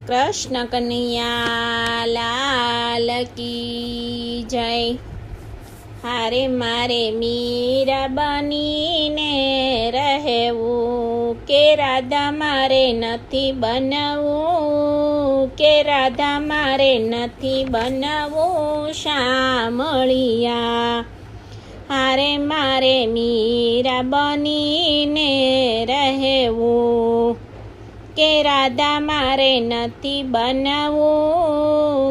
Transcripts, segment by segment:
कृष्ण कन्हैया लाल की जय। हारे मारे मीरा बनीने रहेवू के राधा मारे नथी बनवू, के राधा मारे नथी बनवू शामळिया। हारे मारे मीरा बनीने रहेवू के राधा मारे नथी बनवू,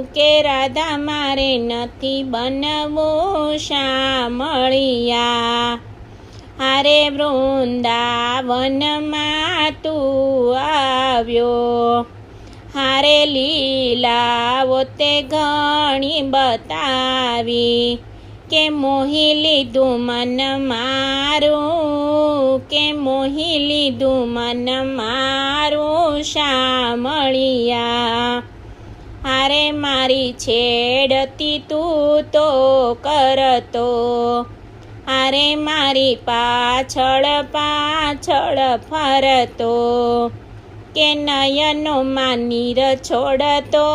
के राधा मारे नथी बनवू शामळिया। हारे वृंदावन में तू आव्यो, हारे लीलाओ ते घणी बतावी के मोही लीधु मन मारू, के मोही लीधु मन मारू शामळिया। हारे मारी छेड़ती तू तो करतो, हारे मारी पाछळ पाछळ फरतो के नयनो मानीर छोड़तो,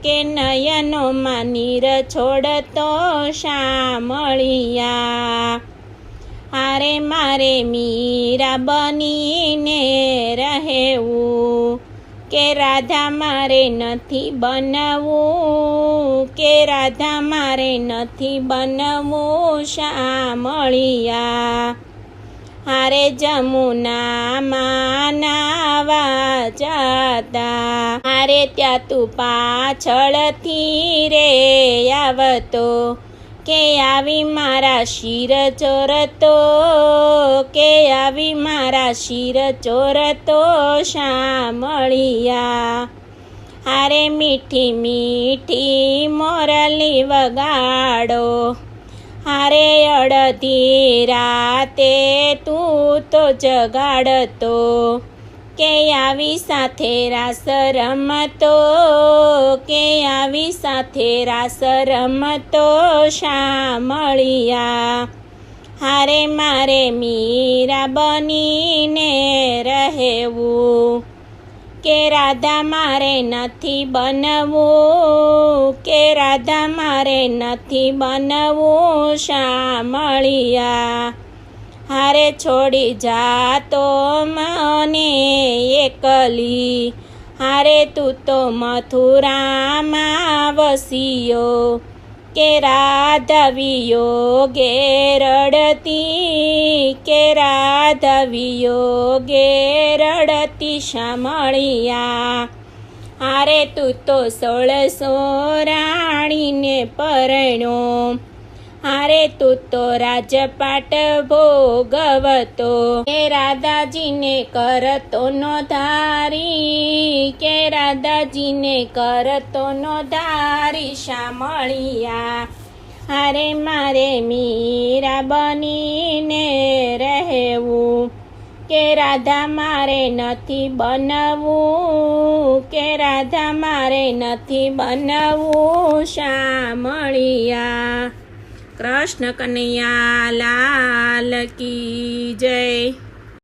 के नयनो मानीर छोड़तो शामळिया। हारे मारे मीरा बनीने रहेवू के राधा मारे नथी बनवू, के राधा मारे नथी बनवू शामळिया। हारे जमुना में नावा जाता, हारे त्या तू पाछळथी रे आवतो के आवी मारा शिर चोरतो, के आवी मारा शिर चोरतो शामळिया। हारे मीठी मीठी मोरली वगाड़ो, हारे अड़धी राते तू तो जगाड़तो के आवी साथे रास रमतो, के आवी साथे रास रमतो शामळिया। हारे मारे मीरा बनीने रहेवू के राधा मारे नथी बनवू, के राधा मारे नथी बनवू शामळिया। हारे छोड़ी जातो मने एकली, हारे तू तो मथुरा में वसियो के राधा वियोगे रड़ती, के राधा वियोगे रड़ती शामळिया। हारे तू तो 1600 राणी ने परण्यो, हारे तू तो राजपाट भोगवतो के राधाजी ने करतो नो धारी, के राधाजी ने करतो नो धारी शामळिया। हारे मारे मीरा बनीने रहेवू के राधा मारे नथी बनवू, के राधा मारे नथी बनवू शामळिया। कृष्ण कन्हैया लाल की जय।